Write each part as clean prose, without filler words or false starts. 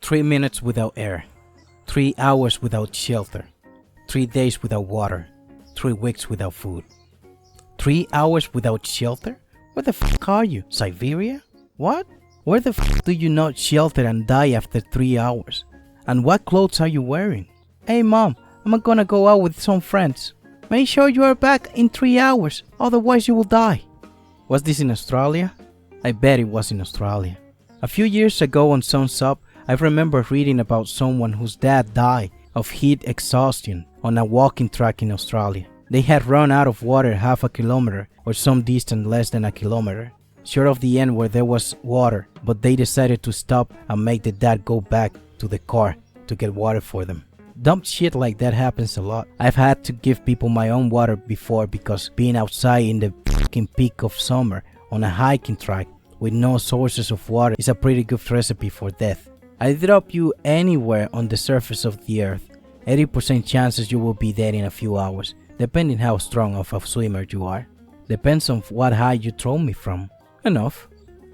3 minutes without air, 3 hours without shelter, 3 days without water, 3 weeks without food. 3 hours without shelter? Where the fuck are you? Siberia? What? Where the fuck do you not shelter and die after 3 hours? And what clothes are you wearing? Hey mom, I'm gonna go out with some friends. Make sure you are back in 3 hours, otherwise you will die. Was this in Australia? I bet it was in Australia. A few years ago on Sun's Up, I remember reading about someone whose dad died of heat exhaustion on a walking track in Australia. They had run out of water half a kilometer or some distance less than a kilometer, short of the end where there was water, but they decided to stop and make the dad go back to the car to get water for them. Dumb shit like that happens a lot. I've had to give people my own water before because being outside in the fucking peak of summer on a hiking track with no sources of water is a pretty good recipe for death. I drop you anywhere on the surface of the earth, 80% chances you will be dead in a few hours, depending how strong of a swimmer you are. Depends on what height you throw me from. Enough.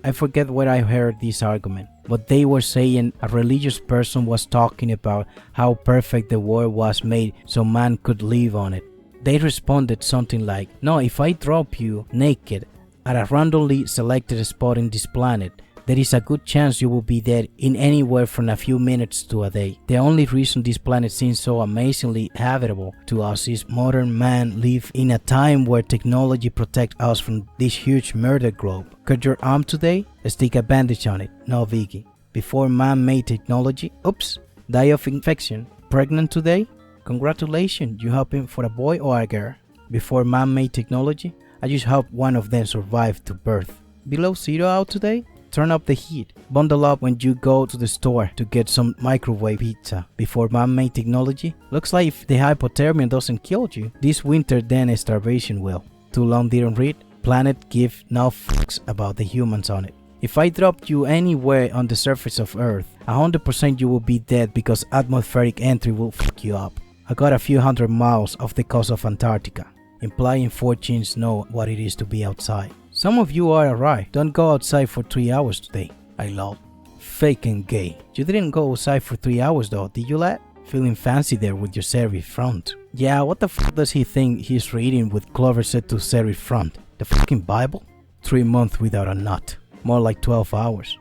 I forget where I heard this argument, but they were saying a religious person was talking about how perfect the world was made so man could live on it. They responded something like, no, if I drop you naked at a randomly selected spot in this planet, there is a good chance you will be dead in anywhere from a few minutes to a day. The only reason this planet seems so amazingly habitable to us is modern man live in a time where technology protects us from this huge murder globe. Cut your arm today? Stick a bandage on it. No biggie. Before man-made technology? Oops. Die of infection. Pregnant today? Congratulations, you hoping for a boy or a girl? Before man-made technology? I just hope one of them survived to birth. Below zero out today? Turn up the heat. Bundle up when you go to the store to get some microwave pizza. Before man-made technology? Looks like if the hypothermia doesn't kill you, this winter then starvation will. Too long didn't read? Planet give no fucks about the humans on it. If I dropped you anywhere on the surface of Earth, 100% you will be dead because atmospheric entry will fuck you up. I got a few hundred miles off the coast of Antarctica, implying 14s know what it is to be outside. Some of you are alright. Don't go outside for 3 hours today. I love. Fake and gay. You didn't go outside for 3 hours though, did you lad? Feeling fancy there with your serif front. Yeah, what the fuck does he think he's reading with Clover set to serif front? The fucking Bible? 3 months without a nut. More like 12 hours.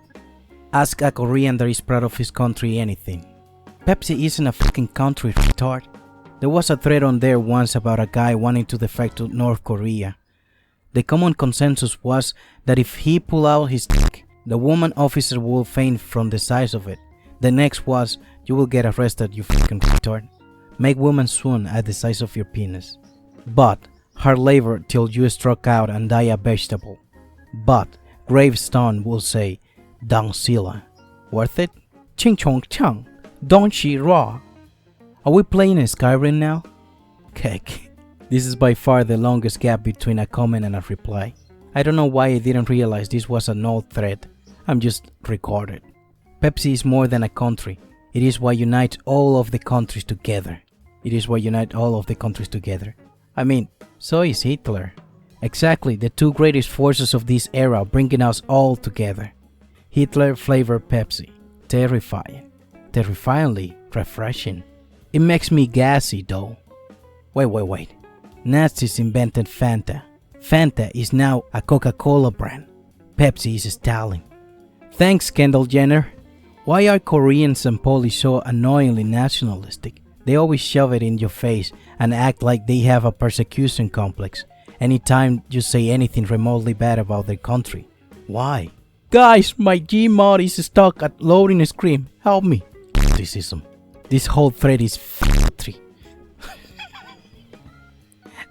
Ask a Korean that is proud of his country anything. Pepsi isn't a fucking country, retard. There was a thread on there once about a guy wanting to defect to North Korea. The common consensus was that if he pulled out his dick, the woman officer will faint from the size of it. The next was, you will get arrested, you fucking retard. Make women swoon at the size of your penis. But, hard labor till you struck out and die a vegetable. But, gravestone will say, Dang Sila. Worth it? Ching chong chang. Don't she raw. Are we playing Skyrim now? Kek. This is by far the longest gap between a comment and a reply. I don't know why I didn't realize this was an old thread. I'm just recorded. Pepsi is more than a country. It is what unites all of the countries together. It is what unites all of the countries together. I mean, so is Hitler. Exactly, the two greatest forces of this era bringing us all together. Hitler flavored Pepsi. Terrifying. Terrifyingly refreshing. It makes me gassy though. Wait. Nazis invented Fanta. Fanta is now a Coca-Cola brand. Pepsi is Stalin. Thanks, Kendall Jenner. Why are Koreans and Polish so annoyingly nationalistic? They always shove it in your face and act like they have a persecution complex anytime you say anything remotely bad about their country. Why? Guys, my Gmod is stuck at loading screen. Help me. Criticism. This whole thread is filthy.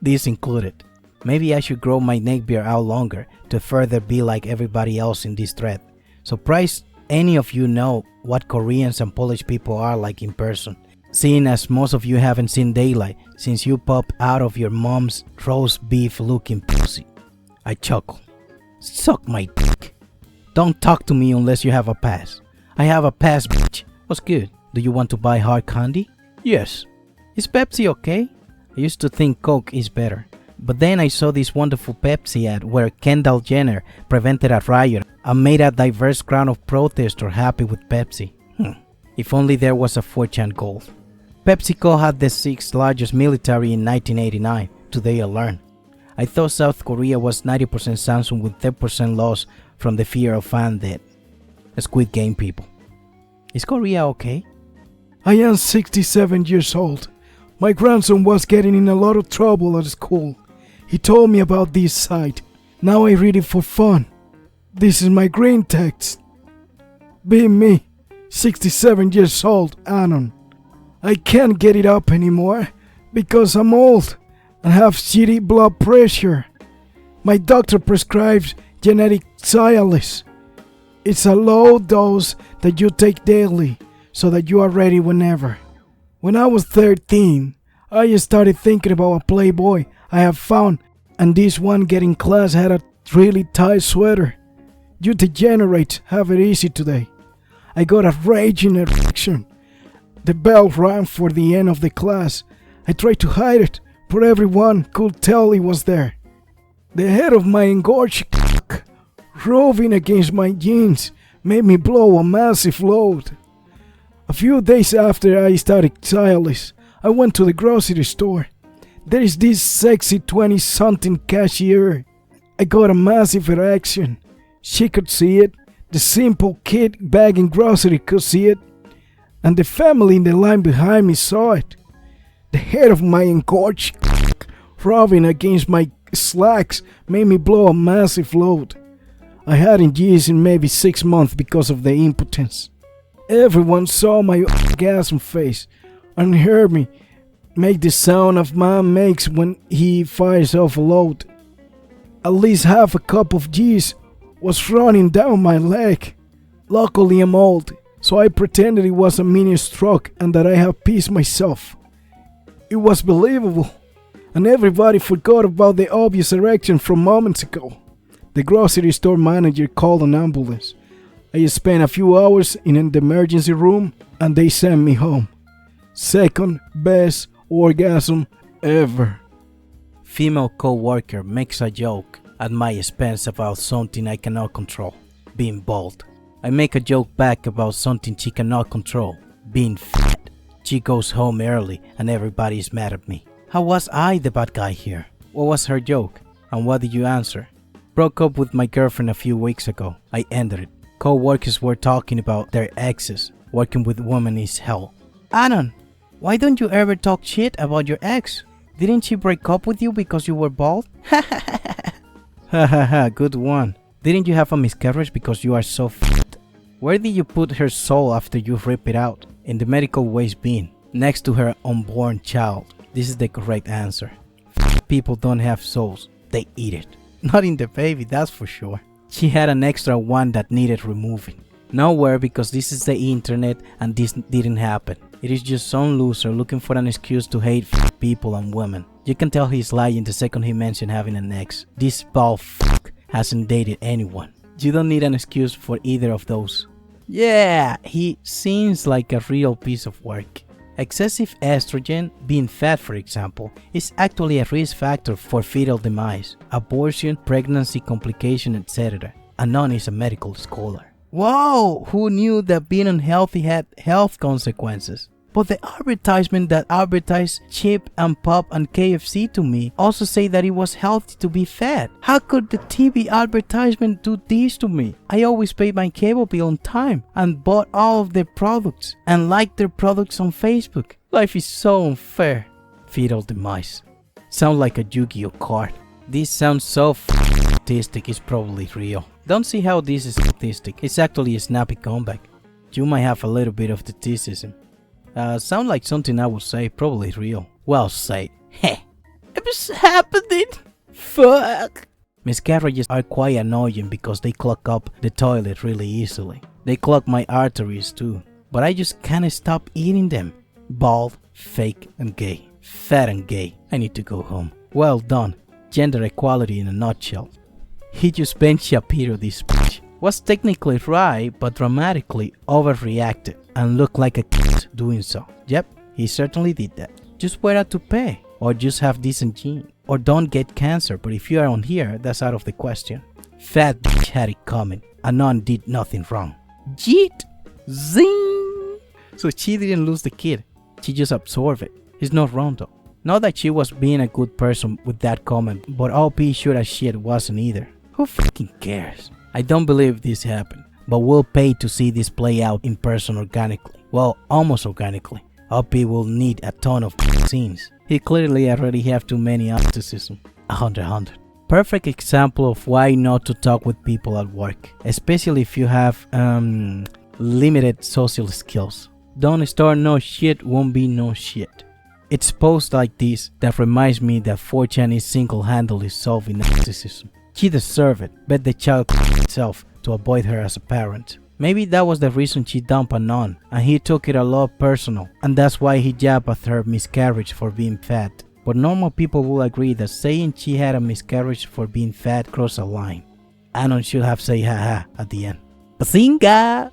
This included. Maybe I should grow my neck beard out longer to further be like everybody else in this thread. Surprised any of you know what Koreans and Polish people are like in person, seeing as most of you haven't seen daylight since you popped out of your mom's roast beef looking pussy. I chuckle. Suck my dick. Don't talk to me unless you have a pass. I have a pass, bitch. What's good? Do you want to buy hard candy? Yes. Is Pepsi okay? I used to think Coke is better, but then I saw this wonderful Pepsi ad where Kendall Jenner prevented a riot and made a diverse crowd of protesters happy with Pepsi. If only there was a 4chan gold. PepsiCo had the 6th largest military in 1989. Today I learned. I thought South Korea was 90% Samsung with 10% loss from the fear of fan death. Squid Game people. Is Korea okay? I am 67 years old. My grandson was getting in a lot of trouble at school. He told me about this site. Now I read it for fun. This is my green text. Being me, 67 years old, Anon. I can't get it up anymore because I'm old and have shitty blood pressure. My doctor prescribes genetic Cialis. It's a low dose that you take daily so that you are ready whenever. When I was 13, I started thinking about a Playboy I have found, and this one getting class had a really tight sweater. You degenerates have it easy today. I got a raging erection. The bell rang for the end of the class. I tried to hide it, but everyone could tell it was there. The head of my engorged cock rubbing against my jeans made me blow a massive load. A few days after I started Cialis, I went to the grocery store. There is this sexy 20-something cashier. I got a massive erection. She could see it. The simple kid bagging grocery could see it. And the family in the line behind me saw it. The head of my engorged cock rubbing against my slacks made me blow a massive load. I hadn't used in maybe 6 months because of the impotence. Everyone saw my orgasm face and heard me make the sound a man makes when he fires off a load. At least half a cup of juice was running down my leg. Luckily I'm old, so I pretended it was a mini stroke and that I had pissed myself. It was believable, and everybody forgot about the obvious erection from moments ago. The grocery store manager called an ambulance. I spent a few hours in the emergency room and they sent me home. Second best orgasm ever. Female co-worker makes a joke at my expense about something I cannot control, being bald. I make a joke back about something she cannot control, being fat. She goes home early and everybody is mad at me. How was I the bad guy here? What was her joke? And what did you answer? Broke up with my girlfriend a few weeks ago. I ended it. Co-workers were talking about their exes. Working with women is hell. Anon, why don't you ever talk shit about your ex? Didn't she break up with you because you were bald? Ha ha ha, good one. Didn't you have a miscarriage because you are so fat? Where did you put her soul after you rip it out? In the medical waste bin, next to her unborn child. This is the correct answer. People don't have souls, they eat it. Not in the baby, that's for sure. She had an extra one that needed removing. Nowhere, because this is the internet and this didn't happen. It is just some loser looking for an excuse to hate people and women. You can tell he's lying the second he mentioned having an ex. This bald fuck hasn't dated anyone. You don't need an excuse for either of those. Yeah, he seems like a real piece of work. Excessive estrogen, being fat for example, is actually a risk factor for fetal demise, abortion, pregnancy complication, etc. Anon is a medical scholar. Whoa, who knew that being unhealthy had health consequences? But the advertisement that advertised chip and pop and KFC to me also say that it was healthy to be fat. How could the TV advertisement do this to me? I always paid my cable bill on time and bought all of their products and liked their products on Facebook. Life is so unfair. Fetal demise. Sound like a Yu-Gi-Oh card. This sounds so statistic, it's probably real. Don't see how this is statistic. It's actually a snappy comeback. You might have a little bit of statisticism. Sound like something I would say, probably real. Well said. Heh. It's happening. Fuck. Miscarriages are quite annoying because they clog up the toilet really easily. They clog my arteries too. But I just can't stop eating them. Bald, fake and gay. Fat and gay. I need to go home. Well done. Gender equality in a nutshell. He just Ben Shapiro this bitch. Was technically right, but dramatically overreacted and looked like a kid doing so. Yep, he certainly did that. Just wear a toupee, or just have decent genes, or don't get cancer, but if you are on here, that's out of the question. Fat bitch had it coming. Anon did nothing wrong. Jeet! Zing! So she didn't lose the kid. She just absorbed it. It's not wrong though. Not that she was being a good person with that comment, but OP sure as shit wasn't either. Who fucking cares? I don't believe this happened, but we'll pay to see this play out in person organically. Well, almost organically. OP will need a ton of scenes. He clearly already have too many autism. 100. Perfect example of why not to talk with people at work, especially if you have limited social skills. Don't start no shit, won't be no shit. It's posts like this that reminds me that 4chan is single-handedly solving narcissism. She deserved it, bet the child itself to avoid her as a parent. Maybe that was the reason she dumped Anon, and he took it a lot personal, and that's why he jabbed at her miscarriage for being fat. But normal people will agree that saying she had a miscarriage for being fat crossed a line. Anon should have said haha at the end. Bazinga!